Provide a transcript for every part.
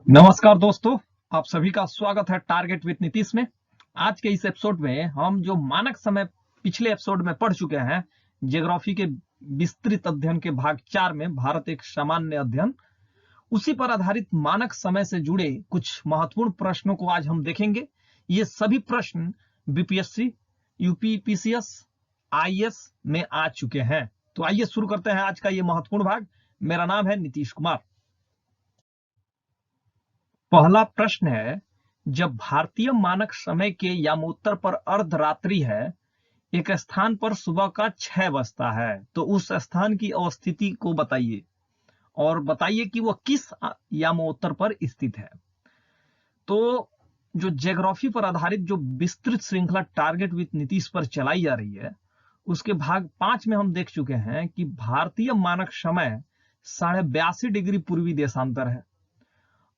नमस्कार दोस्तों, आप सभी का स्वागत है टारगेट विद नीतीश में। आज के इस एपिसोड में हम जो मानक समय पिछले एपिसोड में पढ़ चुके हैं, ज्योग्राफी के विस्तृत अध्ययन के भाग 4 में भारत एक सामान्य अध्ययन, उसी पर आधारित मानक समय से जुड़े कुछ महत्वपूर्ण प्रश्नों को आज हम देखेंगे। ये सभी प्रश्न बीपीएससी, यूपीपीसीएस, आईएएस में आ चुके हैं। तो आइए शुरू करते हैं आज का ये महत्वपूर्ण भाग। मेरा नाम है नीतीश कुमार। पहला प्रश्न है, जब भारतीय मानक समय के यामोत्तर पर अर्धरात्रि है, एक स्थान पर सुबह का 6 बजता है, तो उस स्थान की अवस्थिति को बताइए और बताइए कि वह किस यामोत्तर पर स्थित है। तो जो ज्योग्राफी पर आधारित जो विस्तृत श्रृंखला टारगेट विद नीतीश पर चलाई जा रही है, उसके भाग 5 में हम देख चुके हैं कि भारतीय मानक समय 82.5 डिग्री पूर्वी देशांतर है,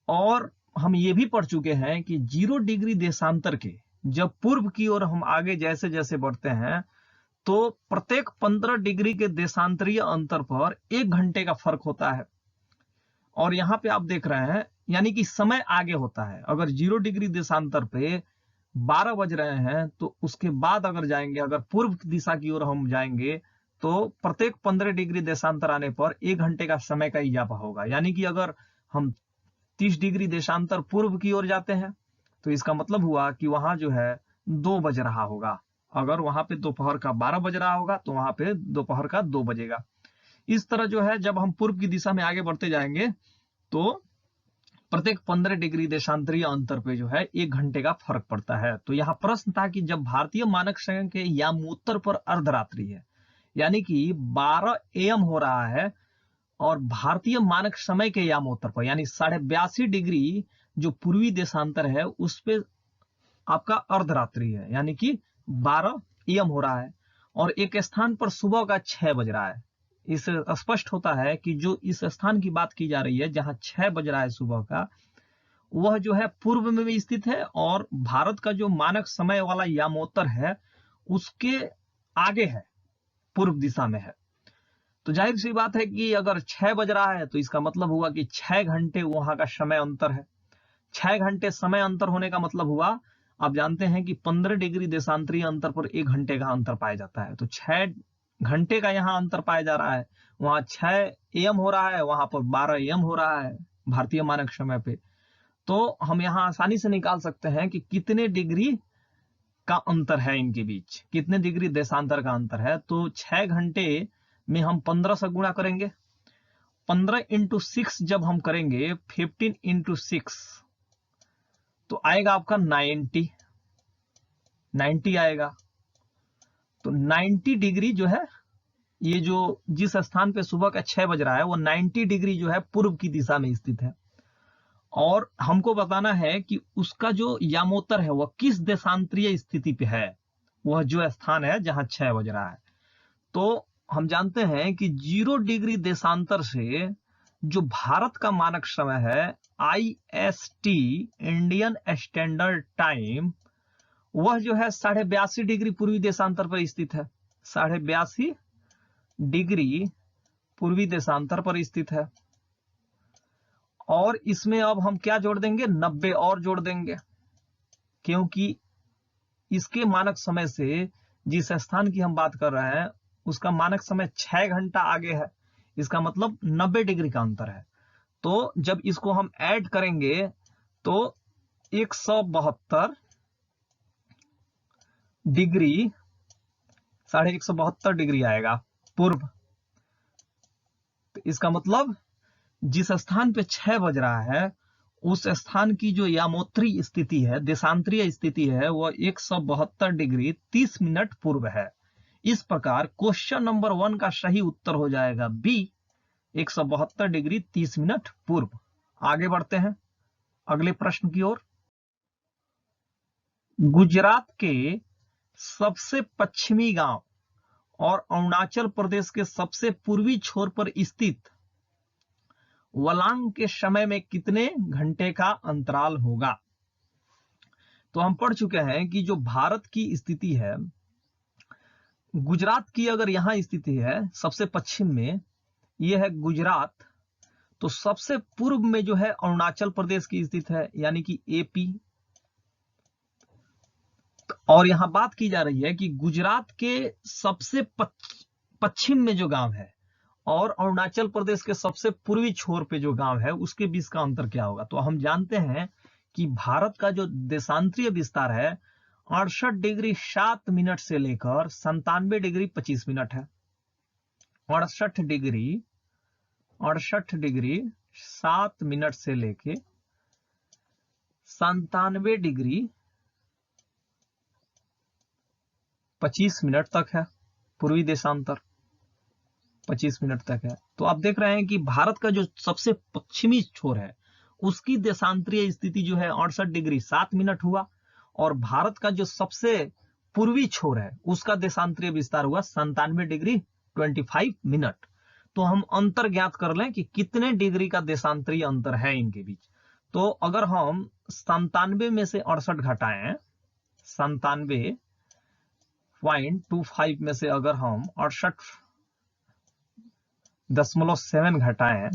और हम ये भी पढ़ चुके हैं कि 0 डिग्री देशांतर के जब पूर्व की ओर हम आगे जैसे जैसे बढ़ते हैं, तो प्रत्येक 15 डिग्री के देशांतरीय अंतर पर 1 घंटे का फर्क होता है। और यहां पे आप देख रहे हैं, यानी कि समय आगे होता है। अगर 0 डिग्री देशांतर पे 12 बज रहे हैं, तो उसके बाद अगर जाएंगे, अगर पूर्व दिशा की ओर हम जाएंगे, तो प्रत्येक 15 डिग्री देशांतर आने पर 1 घंटे का समय का इजाफा होगा। यानी कि अगर हम 30 डिग्री देशांतर पूर्व की ओर जाते हैं, तो इसका मतलब हुआ कि वहां जो है 2 बज रहा होगा। अगर वहां पे दोपहर का 12 बज रहा होगा, तो वहां पे दोपहर का 2 बजेगा। इस तरह जो है, जब हम पूर्व की दिशा में आगे बढ़ते जाएंगे, तो प्रत्येक 15 डिग्री देशांतरीय अंतर पे जो है 1 घंटे का फर्क पड़ता है। तो यहाँ प्रश्न था कि जब भारतीय मानक समय के यामोत्तर पर अर्धरात्रि है, यानी कि 12 AM हो रहा है, और भारतीय मानक समय के यामोत्तर पर यानी 82.5 डिग्री जो पूर्वी देशांतर है, उस पे आपका अर्धरात्रि है, यानी कि 12 AM हो रहा है, और एक स्थान पर सुबह का 6 बज रहा है। इससे स्पष्ट होता है कि जो इस स्थान की बात की जा रही है, जहां 6 बज रहा है सुबह का, वह जो है पूर्व में भी स्थित है, और भारत का जो मानक समय वाला यामोत्तर है, उसके आगे है, पूर्व दिशा में है। तो जाहिर सी बात है कि अगर 6 बज रहा है, तो इसका मतलब हुआ कि 6 घंटे वहां का समय अंतर है। 6 घंटे समय अंतर होने का मतलब हुआ, आप जानते हैं कि 15 डिग्री देशांतरीय अंतर पर 1 घंटे का अंतर पाया जाता है। तो 6 घंटे का यहाँ अंतर पाया जा रहा है। वहां 6 AM हो रहा है, वहां पर 12 AM हो रहा है भारतीय मानक समय पे। तो हम यहाँ आसानी से निकाल सकते हैं कि कितने डिग्री का अंतर है इनके बीच, कितने डिग्री देशांतर का अंतर है। तो 6 घंटे में हम 15 से गुणा करेंगे। 15 इंटू 6 जब हम करेंगे, 15 इंटू 6, तो आएगा आपका 90 आएगा। तो 90 डिग्री जो है, ये जो जिस स्थान पे सुबह का 6 बज रहा है, वो 90 डिग्री जो है पूर्व की दिशा में स्थित है। और हमको बताना है कि उसका जो यामोत्तर है, वह किस देशांतरीय स्थिति पे है, वह जो स्थान है जहां 6 बज रहा है। तो हम जानते हैं कि 0 डिग्री देशांतर से जो भारत का मानक समय है, IST, इंडियन स्टैंडर्ड टाइम, वह जो है 82.5 डिग्री पूर्वी देशांतर पर स्थित है। 82.5 डिग्री पूर्वी देशांतर पर स्थित है। और इसमें अब हम क्या जोड़ देंगे, 90 और जोड़ देंगे, क्योंकि इसके मानक समय से जिस स्थान की हम बात कर रहे हैं, उसका मानक समय 6 घंटा आगे है। इसका मतलब 90 डिग्री का अंतर है। तो जब इसको हम ऐड करेंगे, तो 172 डिग्री, 172 डिग्री आएगा पूर्व। तो इसका मतलब जिस स्थान पे 6 बज रहा है, उस स्थान की जो यामोत्तरी स्थिति है, देशांतरीय स्थिति है, वह 172 डिग्री 30 मिनट पूर्व है। इस प्रकार क्वेश्चन नंबर 1 का सही उत्तर हो जाएगा बी, 172 डिग्री 30 मिनट पूर्व। आगे बढ़ते हैं अगले प्रश्न की ओर। गुजरात के सबसे पश्चिमी गांव और अरुणाचल प्रदेश के सबसे पूर्वी छोर पर स्थित वलांग के समय में कितने घंटे का अंतराल होगा। तो हम पढ़ चुके हैं कि जो भारत की स्थिति है, गुजरात की अगर यहां स्थिति है सबसे पश्चिम में, यह है गुजरात। तो सबसे पूर्व में जो है अरुणाचल प्रदेश की स्थित है, यानी कि एपी। और यहां बात की जा रही है कि गुजरात के सबसे पश्चिम में जो गांव है और अरुणाचल प्रदेश के सबसे पूर्वी छोर पे जो गांव है उसके बीच का अंतर क्या होगा। तो हम जानते हैं कि भारत का जो देशांतरीय विस्तार है 68 डिग्री 7 मिनट से लेकर 97 डिग्री 25 मिनट है। 68 डिग्री 7 मिनट से लेके 97 डिग्री 25 मिनट तक है। पूर्वी देशांतर 25 मिनट तक है। तो आप देख रहे हैं कि भारत का जो सबसे पश्चिमी छोर है उसकी देशांतरीय स्थिति जो है 68 डिग्री 7 मिनट हुआ, और भारत का जो सबसे पूर्वी छोर है उसका देशांतरीय विस्तार हुआ 97 डिग्री 25 मिनट। तो हम अंतर ज्ञात कर लें कि कितने डिग्री का देशांतरीय अंतर है इनके बीच। तो अगर हम 97 में से 68 घटाएं, 97.25 में से अगर हम 68.7 घटाएं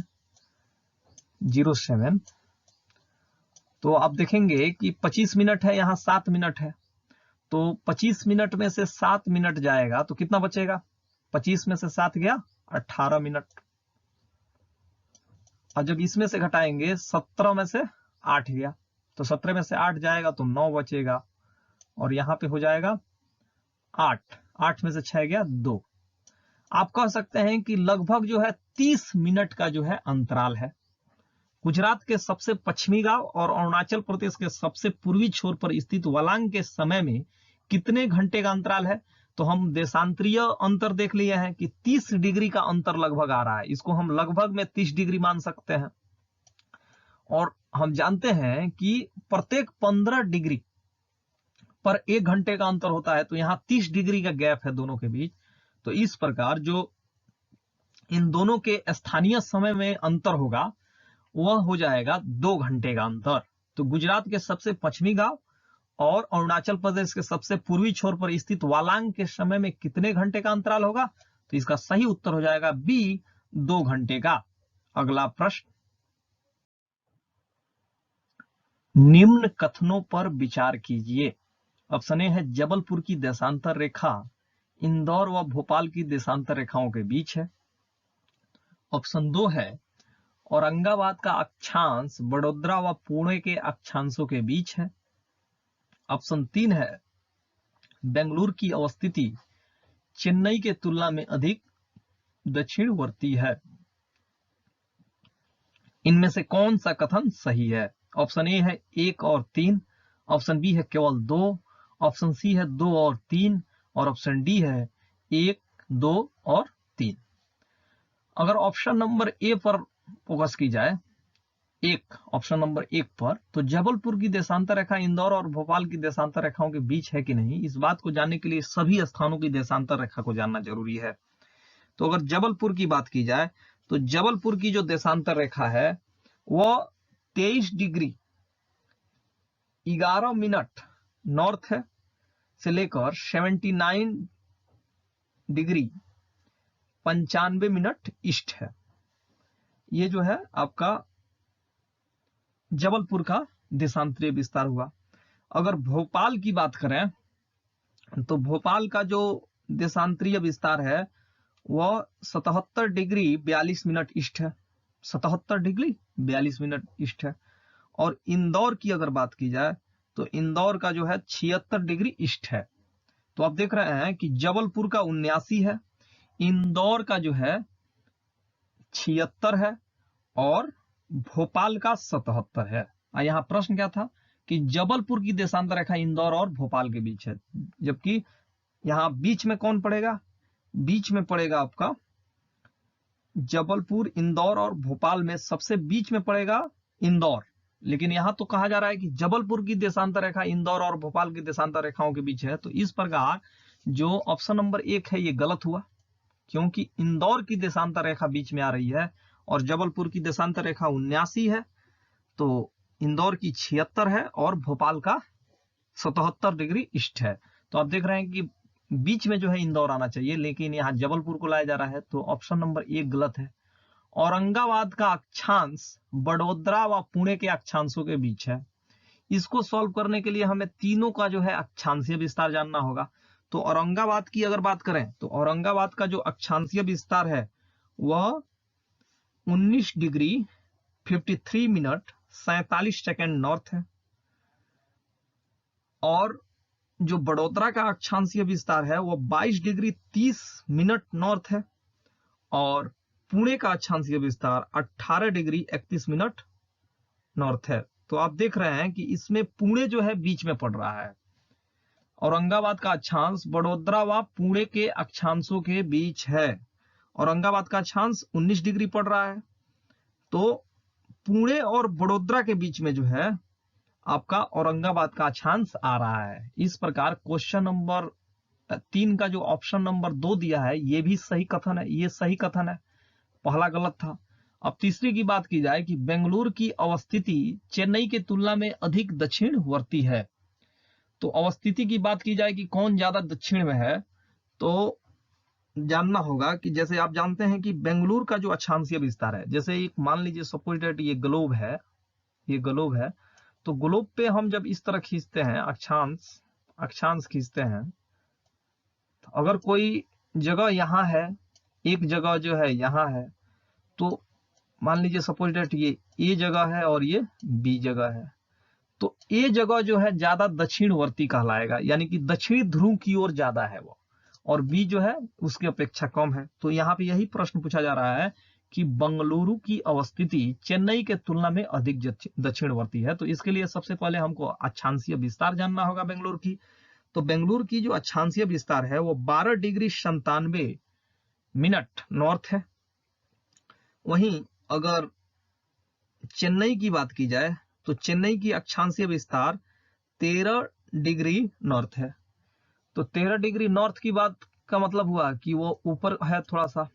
07, तो आप देखेंगे कि 25 मिनट है, यहां 7 मिनट है। तो 25 मिनट में से 7 मिनट जाएगा तो कितना बचेगा? 25 में से 7 गया 18 मिनट। और जब इसमें से घटाएंगे 17 में से 8 गया, तो 17 में से 8 जाएगा तो 9 बचेगा, और यहां पे हो जाएगा 8 में से 6 गया 2। आप कह सकते हैं कि लगभग जो है 30 मिनट का जो है अंतराल है। गुजरात के सबसे पश्चिमी गांव और अरुणाचल प्रदेश के सबसे पूर्वी छोर पर स्थित वलांग के समय में कितने घंटे का अंतराल है? तो हम देशांतरीय अंतर देख लिए हैं कि 30 डिग्री का अंतर लगभग आ रहा है। इसको हम लगभग में 30 डिग्री मान सकते हैं। और हम जानते हैं कि प्रत्येक 15 डिग्री पर 1 घंटे का अंतर होता है, तो यहां 30 डिग्री का गैप है दोनों के बीच। तो इस प्रकार जो इन दोनों के स्थानीय समय में अंतर होगा वह हो जाएगा 2 घंटे का अंतर। तो गुजरात के सबसे पश्चिमी गांव और अरुणाचल प्रदेश के सबसे पूर्वी छोर पर स्थित वालांग के समय में कितने घंटे का अंतराल होगा? तो इसका सही उत्तर हो जाएगा बी, 2 घंटे का। अगला प्रश्न, निम्न कथनों पर विचार कीजिए। ऑप्शन ए है जबलपुर की देशांतर रेखा इंदौर व भोपाल की देशांतर रेखाओं के बीच है। ऑप्शन 2 है औरंगाबाद का अक्षांश बड़ोदरा व पुणे के अक्षांशों के बीच है। ऑप्शन 3 है बेंगलुरु की अवस्थिति चेन्नई के तुलना में अधिक दक्षिणवर्ती है। इनमें से कौन सा कथन सही है? ऑप्शन ए है 1 और 3, ऑप्शन बी है केवल 2, ऑप्शन सी है 2 और 3, और ऑप्शन डी है 1, 2 और 3। अगर ऑप्शन नंबर ए पर फोकस की जाए, ऑप्शन नंबर 1 पर, तो जबलपुर की देशांतर रेखा इंदौर और भोपाल की देशांतर रेखाओं के बीच है कि नहीं, इस बात को जानने के लिए सभी स्थानों की देशांतर रेखा को जानना जरूरी है। तो अगर जबलपुर की बात की जाए तो जबलपुर की जो देशांतर रेखा है वह 23 डिग्री 11 मिनट नॉर्थ है से लेकर 79 डिग्री 95 मिनट ईस्ट है। ये जो है आपका जबलपुर का देशांतरीय विस्तार हुआ। अगर भोपाल की बात करें तो भोपाल का जो देशांतरीय विस्तार है वह 77 डिग्री 42 मिनट ईस्ट है। 77 डिग्री 42 मिनट ईस्ट है। और इंदौर की अगर बात की जाए तो इंदौर का जो है 76 डिग्री ईस्ट है। तो आप देख रहे हैं कि जबलपुर का 79 है, इंदौर का जो है 76 है, और भोपाल का 77 है। यहाँ प्रश्न क्या था कि जबलपुर की देशांतर रेखा इंदौर और भोपाल के बीच है, जबकि यहाँ बीच में कौन पड़ेगा? बीच में पड़ेगा आपका जबलपुर, इंदौर और भोपाल में सबसे बीच में पड़ेगा इंदौर। लेकिन यहां तो कहा जा रहा है कि जबलपुर की देशांतर रेखा इंदौर और भोपाल की देशांतर रेखाओं के बीच है। तो इस प्रकार जो ऑप्शन नंबर 1 है ये गलत हुआ, क्योंकि इंदौर की देशांतर रेखा बीच में आ रही है और जबलपुर की देशांतर रेखा 79 है। तो इंदौर की 76 है और भोपाल का 77 डिग्री ईस्ट है। तो आप देख रहे हैं कि बीच में जो है इंदौर आना चाहिए, लेकिन यहाँ जबलपुर को लाया जा रहा है। तो ऑप्शन नंबर 1 गलत है। औरंगाबाद का अक्षांश बड़ोदरा व पुणे के अक्षांशों के बीच है। इसको सॉल्व करने के लिए हमें तीनों का जो है अक्षांशीय विस्तार जानना होगा। तो औरंगाबाद की अगर बात करें तो औरंगाबाद का जो अक्षांशीय विस्तार है वह 19 डिग्री 53 मिनट 47 सेकंड नॉर्थ है, और जो बड़ोदरा का अक्षांशीय विस्तार है वो 22 डिग्री 30 मिनट नॉर्थ है, और पुणे का अक्षांशीय विस्तार 18 डिग्री 31 मिनट नॉर्थ है। तो आप देख रहे हैं कि इसमें पुणे जो है बीच में पड़ रहा है। औरंगाबाद का अक्षांश बड़ोदरा व पुणे के अक्षांशों के बीच है। औरंगाबाद का अक्षांश 19 डिग्री पड़ रहा है, तो पुणे और बड़ोदरा के बीच में जो है आपका औरंगाबाद का अक्षांश आ रहा है। इस प्रकार क्वेश्चन नंबर 3 का जो ऑप्शन नंबर 2 दिया है ये भी सही कथन है, ये सही कथन है, पहला गलत था। अब तीसरी की बात की जाए कि बेंगलुरु की अवस्थिति चेन्नई के तुलना में अधिक दक्षिणवर्ती है। तो अवस्थिति की बात की जाए कि कौन ज्यादा दक्षिण में है, तो जानना होगा कि जैसे आप जानते हैं कि बेंगलुरु का जो अक्षांशीय विस्तार है, जैसे एक मान लीजिए सपोज दैट ये ग्लोब है, ये ग्लोब है, तो ग्लोब पे हम जब इस तरह खींचते हैं अक्षांश खींचते हैं, तो अगर कोई जगह यहाँ है, एक जगह जो है यहाँ है, तो मान लीजिए सपोज दैट ये ए जगह है और ये बी जगह है, तो ए जगह जो है ज्यादा दक्षिणवर्ती कहलाएगा, यानी कि दक्षिणी ध्रुव की ओर ज्यादा है वो, और बी जो है उसकी अपेक्षा कम है। तो यहाँ पे यही प्रश्न पूछा जा रहा है कि बंगलुरु की अवस्थिति चेन्नई के तुलना में अधिक दक्षिणवर्ती है। तो इसके लिए सबसे पहले हमको अक्षांशीय विस्तार जानना होगा बेंगलुरु की। तो बेंगलुरु की जो अक्षांशीय विस्तार है वो 12 डिग्री 97 मिनट नॉर्थ है। वहीं अगर चेन्नई की बात की जाए तो चेन्नई की अक्षांशीय विस्तार 13 डिग्री नॉर्थ है। तो 13 डिग्री नॉर्थ की बात का मतलब हुआ कि वो ऊपर है थोड़ा सा,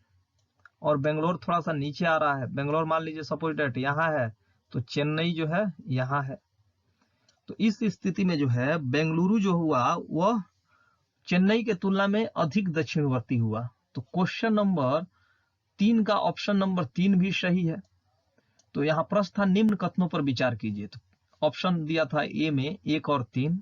और बेंगलोर थोड़ा सा नीचे आ रहा है। बेंगलोर मान लीजिए सपोज डेट यहाँ है, तो चेन्नई जो है यहाँ है। तो इस स्थिति में जो है बेंगलुरु जो हुआ वह चेन्नई के तुलना में अधिक दक्षिणवर्ती हुआ। तो क्वेश्चन नंबर 3 का ऑप्शन नंबर 3 भी सही है। तो यहाँ प्रश्न था निम्न कथनों पर विचार कीजिए। तो ऑप्शन दिया था ए में 1 और 3,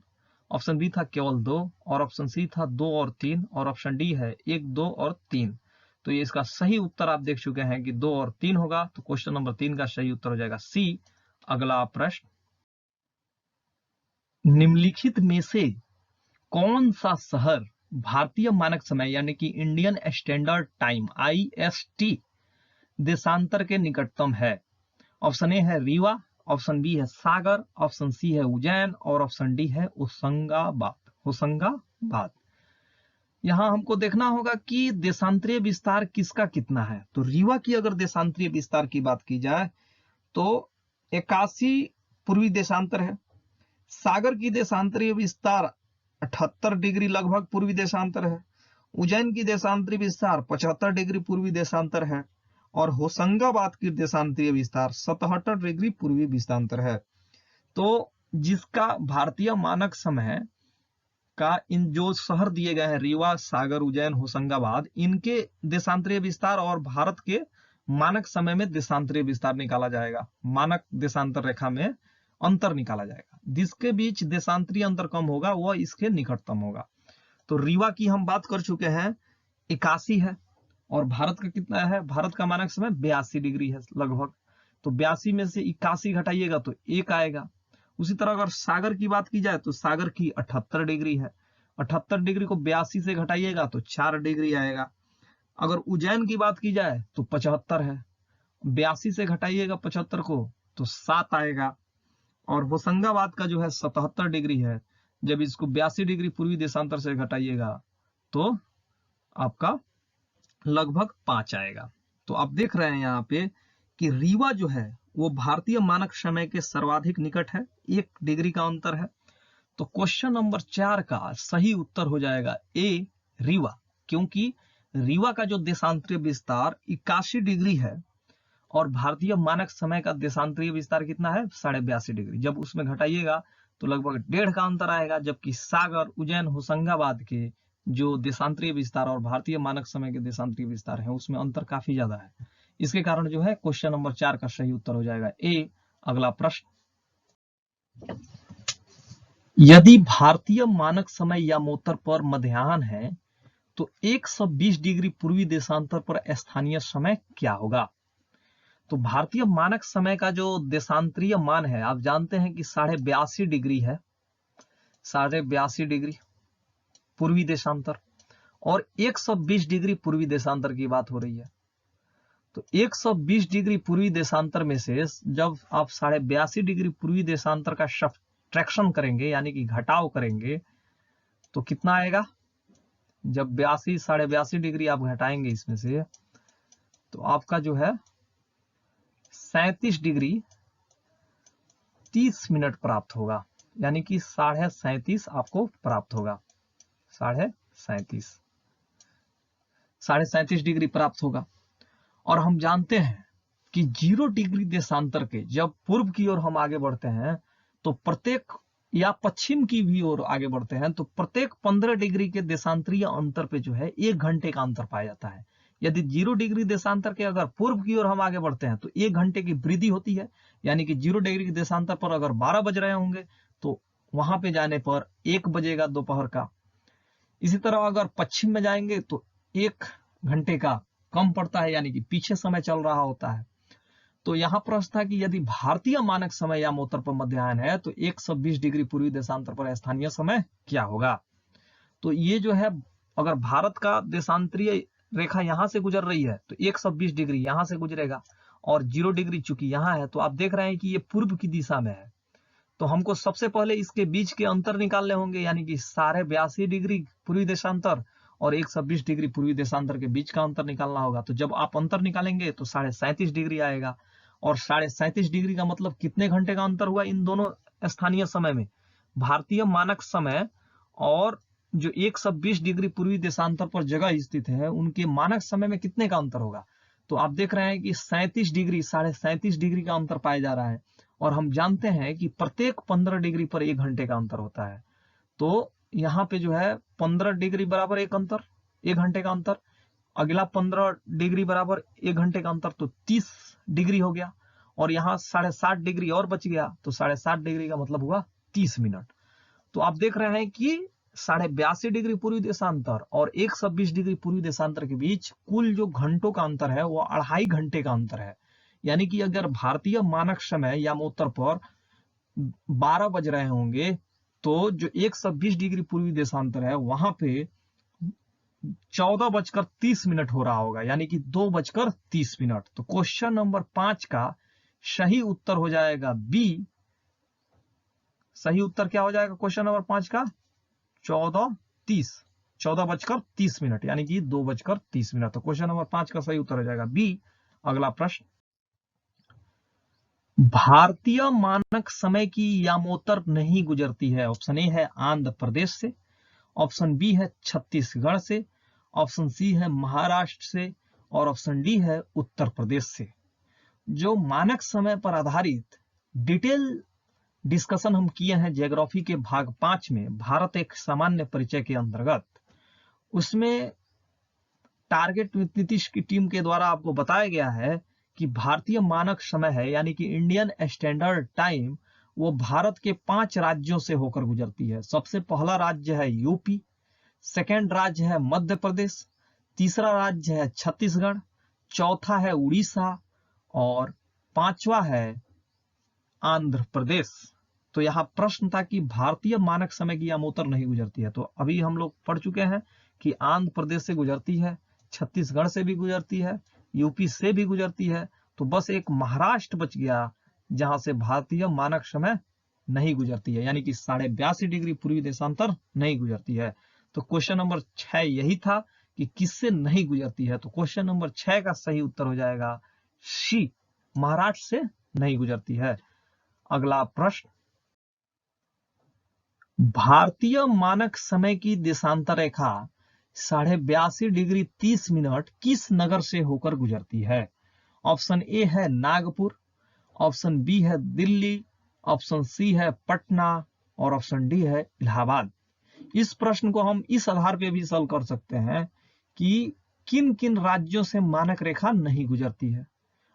ऑप्शन बी था केवल 2, और ऑप्शन सी था 2 और 3, और ऑप्शन डी है 1, 2 और 3। तो ये इसका सही उत्तर आप देख चुके हैं कि 2 और 3 होगा। तो क्वेश्चन नंबर 3 का सही उत्तर हो जाएगा सी। अगला प्रश्न, निम्नलिखित में से कौन सा शहर भारतीय मानक समय यानी कि इंडियन स्टैंडर्ड टाइम IST देशांतर के निकटतम है? ऑप्शन ए है रीवा, ऑप्शन बी है सागर, ऑप्शन सी है उज्जैन, और ऑप्शन डी है होशंगाबाद। यहां हमको देखना होगा कि देशांतरीय विस्तार किसका कितना है। तो रीवा की अगर देशांतरीय विस्तार की बात की जाए तो 81 पूर्वी देशांतर है। सागर की देशांतरीय विस्तार 78 डिग्री लगभग पूर्वी देशांतर है। उज्जैन की देशांतरीय विस्तार 75 डिग्री पूर्वी देशांतर है, और होशंगाबाद की देशांतरीय विस्तार 77 डिग्री पूर्वी देशांतर है। तो जिसका भारतीय मानक समय का इन जो शहर दिए गए हैं रीवा, सागर, उज्जैन, होशंगाबाद, इनके देशांतरीय विस्तार और भारत के मानक समय में देशांतरीय विस्तार निकाला जाएगा। मानक देशांतर रेखा में अंतर निकाला जाएगा। जिसके बीच देशांतरीय अंतर कम होगा वह इसके निकटतम होगा। तो रीवा की हम बात कर चुके हैं 81 है, और भारत का कितना है? भारत का मानक समय 82 डिग्री है लगभग। तो 82 में से 81 घटाइएगा तो 1 आएगा। उसी तरह अगर सागर की बात की जाए तो सागर की 78 डिग्री है। 78 डिग्री को 82 से घटाइएगा तो 4 डिग्री आएगा। अगर उज्जैन की बात की जाए तो 75 है, 82 से घटाइएगा 75 को तो 7 आएगा। और होशंगाबाद का जो है 77 डिग्री है, जब इसको 82 डिग्री पूर्वी देशांतर से घटाइएगा तो आपका लगभग 5 आएगा। तो आप देख रहे हैं यहाँ पे कि रीवा जो है वो भारतीय मानक समय के सर्वाधिक निकट है, 1 डिग्री का अंतर है। तो क्वेश्चन नंबर 4 का सही उत्तर हो जाएगा ए रीवा, क्योंकि रीवा का जो देशांतरीय विस्तार 81 डिग्री है और भारतीय मानक समय का देशांतरीय विस्तार कितना है? 82.5 डिग्री। जब उसमें घटाइएगा तो लगभग 1.5 का अंतर आएगा, जबकि सागर, उज्जैन, होशंगाबाद के जो देशांतरीय विस्तार और भारतीय मानक समय के देशांतरीय विस्तार है उसमें अंतर काफी ज्यादा है। इसके कारण जो है क्वेश्चन नंबर 4 का सही उत्तर हो जाएगा ए। अगला प्रश्न, यदि भारतीय मानक समय यामोत्तर पर मध्याह्न है तो 120 डिग्री पूर्वी देशांतर पर स्थानीय समय क्या होगा? तो भारतीय मानक समय का जो देशांतरीय मान है आप जानते हैं कि 82.5 डिग्री है, 82.5 डिग्री पूर्वी देशांतर, और 120 डिग्री पूर्वी देशांतर की बात हो रही है। तो 120 डिग्री पूर्वी देशांतर में से जब आप 82.5 डिग्री पूर्वी देशांतर का सब्ट्रैक्शन करेंगे यानी कि घटाव करेंगे तो कितना आएगा? जब 82 डिग्री आप घटाएंगे इसमें से तो आपका जो है 37 डिग्री 30 मिनट प्राप्त होगा, यानी कि 37.5 आपको प्राप्त होगा, 37.5 डिग्री प्राप्त होगा। और हम जानते हैं कि 0 डिग्री देशांतर के जब पूर्व की ओर हम आगे बढ़ते हैं तो प्रत्येक, या पश्चिम की भी ओर आगे बढ़ते हैं तो प्रत्येक 15 डिग्री के देशांतरीय अंतर पे जो है 1 घंटे का अंतर पाया जाता है। यदि 0 डिग्री देशांतर के अगर पूर्व की ओर हम आगे बढ़ते हैं तो 1 घंटे की वृद्धि होती है, यानी कि 0 डिग्री के देशांतर पर अगर 12 बज रहे होंगे तो वहां पे जाने पर 1 बजेगा दोपहर का। इसी तरह अगर पश्चिम में जाएंगे तो 1 घंटे का कम पड़ता है, यानी कि पीछे समय चल रहा होता है। तो यहां प्रश्न था कि यदि भारतीय मानक समय यामोत्तर पर मध्याह्न है तो 120 डिग्री पूर्वी देशांतर पर स्थानीय समय क्या होगा? तो ये जो है अगर भारत का देशांतरीय रेखा यहां से गुजर रही है तो 120 डिग्री यहां से गुजरेगा, और 0 डिग्री चूंकि यहां है तो आप देख रहे हैं कि ये पूर्व की दिशा में है। तो हमको सबसे पहले इसके बीच के अंतर निकालने होंगे, यानी कि 82.5 डिग्री पूर्वी देशांतर और 120 डिग्री पूर्वी देशांतर के बीच का अंतर निकालना होगा। तो जब आप अंतर निकालेंगे तो 37.5 डिग्री आएगा, और 37.5 डिग्री का मतलब कितने घंटे का अंतर हुआ इन दोनों स्थानीय समय में? भारतीय मानक समय और जो 120 डिग्री पूर्वी देशांतर पर जगह स्थित है उनके मानक समय में कितने का अंतर होगा? तो आप देख रहे हैं कि 37 डिग्री 37.5 डिग्री का अंतर पाया जा रहा है, और हम जानते हैं कि प्रत्येक 15 डिग्री पर 1 घंटे का अंतर होता है। तो यहाँ पे जो है 15 डिग्री बराबर 1 घंटे का अंतर, अगला 15 डिग्री बराबर 1 घंटे का अंतर, तो 30 डिग्री हो गया, और यहाँ 7.5 डिग्री और बच गया, तो 7.5 डिग्री का मतलब हुआ 30 मिनट। तो आप देख रहे हैं कि 82.5 डिग्री पूर्वी देशांतर और 120 डिग्री पूर्वी देशांतर के बीच कुल जो घंटों का अंतर है वो 2.5 घंटे का अंतर है। यानी कि अगर भारतीय मानक समय यामोत्तर पर 12 बज रहे होंगे तो जो 120 डिग्री पूर्वी देशांतर है वहां पे 14:30 हो रहा होगा, यानी कि 2:30। तो क्वेश्चन नंबर 5 का सही उत्तर हो जाएगा बी। सही उत्तर क्या हो जाएगा क्वेश्चन नंबर 5 का? 14:30, यानी कि 2:30। तो क्वेश्चन नंबर 5 का सही उत्तर हो जाएगा बी। अगला प्रश्न, भारतीय मानक समय की यामोत्तर नहीं गुजरती है। ऑप्शन ए है आंध्र प्रदेश से, ऑप्शन बी है छत्तीसगढ़ से, ऑप्शन सी है महाराष्ट्र से, और ऑप्शन डी है उत्तर प्रदेश से। जो मानक समय पर आधारित डिटेल डिस्कशन हम किए हैं ज्योग्राफी के भाग 5 में, भारत एक सामान्य परिचय के अंतर्गत, उसमें टारगेट विथ नीतीश की टीम के द्वारा आपको बताया गया है कि भारतीय मानक समय है यानी कि इंडियन स्टैंडर्ड टाइम, वो भारत के 5 राज्यों से होकर गुजरती है। सबसे पहला राज्य है यूपी, सेकेंड राज्य है मध्य प्रदेश, तीसरा राज्य है छत्तीसगढ़, चौथा है उड़ीसा, और 5वां है आंध्र प्रदेश। तो यहाँ प्रश्न था कि भारतीय मानक समय की यामोत्तर नहीं गुजरती है। तो अभी हम लोग पढ़ चुके हैं कि आंध्र प्रदेश से गुजरती है, छत्तीसगढ़ से भी गुजरती है, यूपी से भी गुजरती है, तो बस एक महाराष्ट्र बच गया जहां से भारतीय मानक समय नहीं गुजरती है, यानी कि 82.5 डिग्री पूर्वी देशांतर नहीं गुजरती है। तो क्वेश्चन नंबर 6 यही था कि किससे नहीं गुजरती है। तो क्वेश्चन नंबर 6 का सही उत्तर हो जाएगा सी, महाराष्ट्र से नहीं गुजरती है। अगला प्रश्न, भारतीय मानक समय की देशांतर रेखा 82.5 डिग्री 30 मिनट किस नगर से होकर गुजरती है? ऑप्शन ए है नागपुर, ऑप्शन बी है दिल्ली, ऑप्शन सी है पटना, और ऑप्शन डी है इलाहाबाद। इस प्रश्न को हम इस आधार पे भी सॉल्व कर सकते हैं कि किन किन राज्यों से मानक रेखा नहीं गुजरती है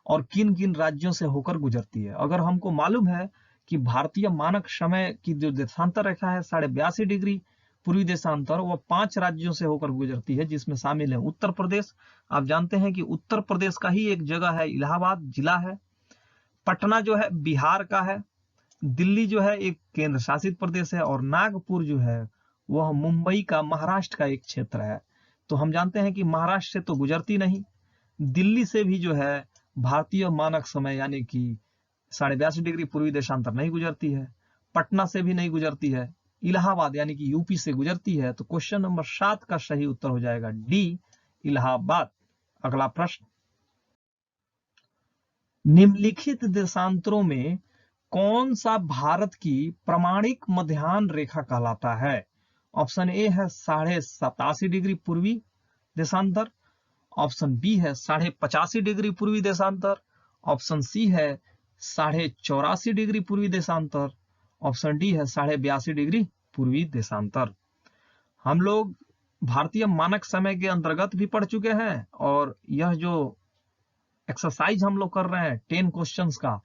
और किन किन राज्यों से होकर गुजरती है। अगर हमको मालूम है कि भारतीय मानक समय की जो देशांतर रेखा है 82.5 डिग्री पूर्वी देशांतर, वो 5 राज्यों से होकर गुजरती है, जिसमें शामिल है उत्तर प्रदेश। आप जानते हैं कि उत्तर प्रदेश का ही एक जगह है, इलाहाबाद जिला है। पटना जो है बिहार का है। दिल्ली जो है एक केंद्र शासित प्रदेश है, और नागपुर जो है वह मुंबई का, महाराष्ट्र का एक क्षेत्र है। तो हम जानते हैं कि महाराष्ट्र से तो गुजरती नहीं। दिल्ली से भी जो है भारतीय मानक समय यानी कि 82.5 डिग्री पूर्वी देशांतर नहीं गुजरती है। पटना से भी नहीं गुजरती है। इलाहाबाद यानी कि यूपी से गुजरती है। तो क्वेश्चन नंबर 7 का सही उत्तर हो जाएगा डी, इलाहाबाद। अगला प्रश्न, निम्नलिखित देशांतरों में कौन सा भारत की प्रमाणिक मध्याह्न रेखा कहलाता है? ऑप्शन ए है 87.5 डिग्री पूर्वी देशांतर। ऑप्शन बी है 85.5 डिग्री पूर्वी देशांतर। ऑप्शन सी है 84.5 डिग्री पूर्वी देशांतर। ऑप्शन डी है 82.5 डिग्री पूर्वी देशांतर। हम लोग भारतीय मानक समय के अंतर्गत भी पढ़ चुके हैं, और यह जो एक्सरसाइज हम लोग कर रहे हैं 10 क्वेश्चंस का,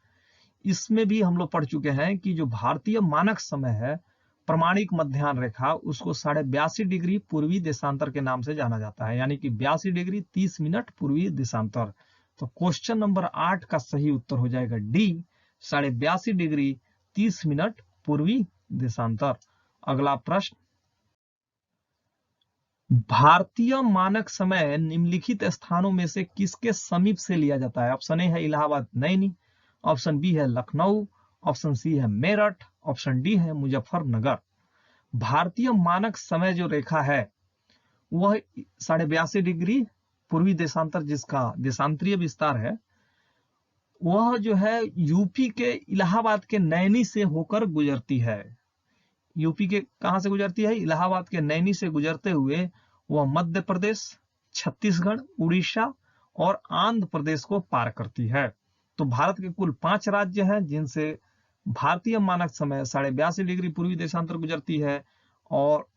इसमें भी हम लोग पढ़ चुके हैं कि जो भारतीय मानक समय है, प्रमाणिक मध्याह्न रेखा, उसको 82.5 डिग्री पूर्वी देशांतर के नाम से जाना जाता है, यानी कि 82 डिग्री 30 मिनट पूर्वी देशांतर। तो क्वेश्चन नंबर 8 का सही उत्तर हो जाएगा डी, 82.5 डिग्री 30 मिनट पूर्वी देशांतर। अगला प्रश्न, भारतीय मानक समय निम्नलिखित स्थानों में से किसके समीप से लिया जाता है? ऑप्शन ए है इलाहाबाद नैनी। ऑप्शन बी है लखनऊ। ऑप्शन सी है मेरठ। ऑप्शन डी है मुजफ्फरनगर। भारतीय मानक समय जो रेखा है वह 82.5 डिग्री पूर्वी देशांतर, जिसका देशांतरीय विस्तार है, वह जो है यूपी के इलाहाबाद के नैनी से होकर गुजरती है। यूपी के कहां से गुजरती है? इलाहाबाद के नैनी से गुजरते हुए वह मध्य प्रदेश, छत्तीसगढ़, उड़ीसा और आंध्र प्रदेश को पार करती है। तो भारत के कुल 5 राज्य हैं जिनसे भारतीय मानक समय 82.5 डिग्री पूर्वी देशांतर गुजरती है, और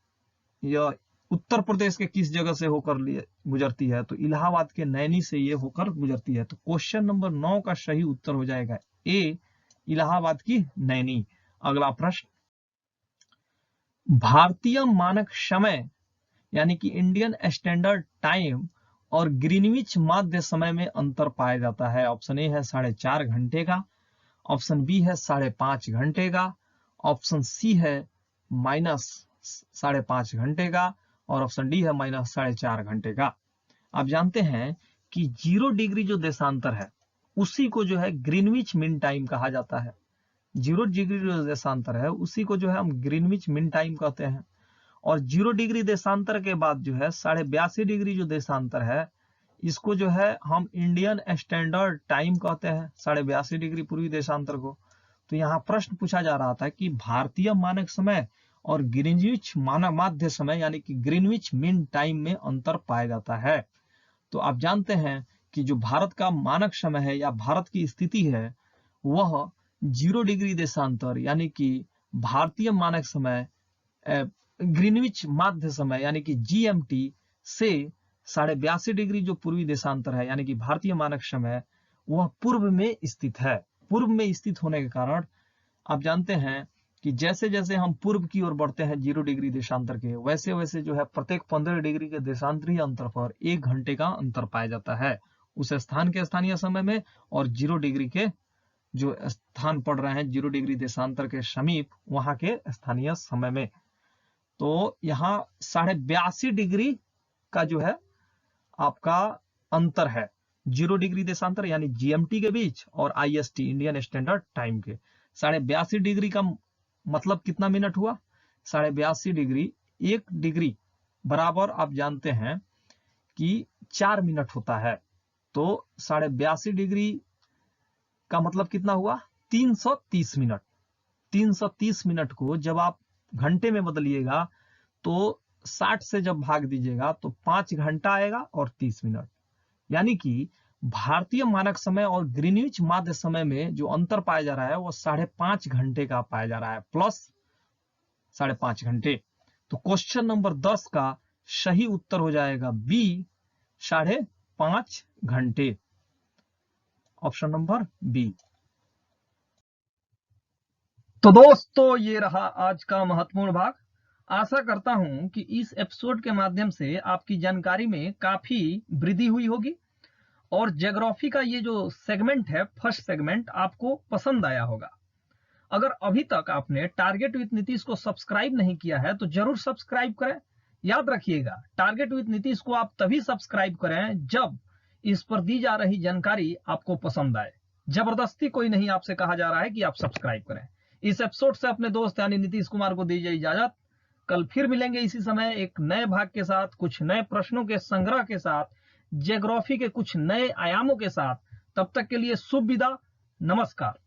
यह उत्तर प्रदेश के किस जगह से होकर गुजरती है? तो इलाहाबाद के नैनी से ये होकर गुजरती है। तो क्वेश्चन नंबर 9 का सही उत्तर हो जाएगा ए, इलाहाबाद की नैनी। अगला प्रश्न, भारतीय मानक समय यानी कि इंडियन स्टैंडर्ड टाइम और ग्रीनविच माध्य समय में अंतर पाया जाता है। ऑप्शन ए है 4.5 घंटे का। ऑप्शन बी है 5.5 घंटे का। ऑप्शन सी है -5.5 घंटे का। और ऑप्शन डी है -4.5 घंटे का। आप जानते हैं कि 0 डिग्री जो देशांतर है उसी को जो है ग्रीनविच मीन टाइम कहा जाता है। 0 डिग्री जो देशांतर है उसी को जो है हम ग्रीनविच मीन टाइम कहते हैं। और 0 डिग्री देशांतर के बाद जो है 82.5 डिग्री जो देशांतर है, इसको जो है हम इंडियन स्टैंडर्ड टाइम कहते हैं, 82.5 डिग्री पूर्वी देशांतर को। तो यहाँ प्रश्न पूछा जा रहा था कि भारतीय मानक समय और ग्रीनविच मानक माध्य समय यानी कि ग्रीनविच मीन टाइम में अंतर पाया जाता है। तो आप जानते हैं कि जो भारत का मानक समय है या भारत की स्थिति है, वह 0 डिग्री देशांतर यानी कि भारतीय मानक समय, ग्रीनविच माध्य समय यानी कि जीएमटी से 82.5 डिग्री जो पूर्वी देशांतर है यानी कि भारतीय मानक समय, वह पूर्व में स्थित है। पूर्व में स्थित होने के कारण आप जानते हैं कि जैसे जैसे हम पूर्व की ओर बढ़ते हैं 0 डिग्री देशांतर के, वैसे वैसे जो है प्रत्येक 15 डिग्री के देशांतरीय अंतर पर 1 घंटे का अंतर पाया जाता है उस स्थान के स्थानीय समय में, और 0 डिग्री के जो स्थान पड़ रहे हैं 0 डिग्री देशांतर के समीप, वहां के स्थानीय समय में। तो यहाँ 82.5 डिग्री का जो है आपका अंतर है 0 डिग्री देशांतर यानी जीएमटी के बीच और आईएसटी इंडियन स्टैंडर्ड टाइम के। 82.5 डिग्री का मतलब कितना मिनट हुआ? 82.5 डिग्री, 1 डिग्री बराबर आप जानते हैं कि 4 मिनट होता है। तो 82.5 डिग्री का मतलब कितना हुआ? 330 मिनट। 330 मिनट को जब आप घंटे में बदलिएगा तो 60 से जब भाग दीजिएगा तो 5 घंटा आएगा और 30 मिनट। यानी कि भारतीय मानक समय और ग्रीनविच माध्य समय में जो अंतर पाया जा रहा है वो 5.5 घंटे का पाया जा रहा है, प्लस 5.5 घंटे। तो क्वेश्चन नंबर 10 का सही उत्तर हो जाएगा बी, 5.5 घंटे। Option number B. तो दोस्तों ये रहा आज का महत्वपूर्ण भाग। आशा करता हूं कि इस एपिसोड के माध्यम से आपकी जानकारी में काफी वृद्धि हुई होगी और ज्योग्राफी का ये जो सेगमेंट है, फर्स्ट सेगमेंट, आपको पसंद आया होगा। अगर अभी तक आपने टारगेट विद नीतीश को सब्सक्राइब नहीं किया है तो जरूर सब्सक्राइब करें। याद रखिएगा, टारगेट विद नीतीश को आप तभी सब्सक्राइब करें जब इस पर दी जा रही जानकारी आपको पसंद आए। जबरदस्ती कोई नहीं आपसे कहा जा रहा है कि आप सब्सक्राइब करें। इस एपिसोड से अपने दोस्त यानी नीतीश कुमार को दीजिए इजाजत। कल फिर मिलेंगे इसी समय एक नए भाग के साथ, कुछ नए प्रश्नों के संग्रह के साथ, ज्योग्राफी के कुछ नए आयामों के साथ। तब तक के लिए शुभ विदा, नमस्कार।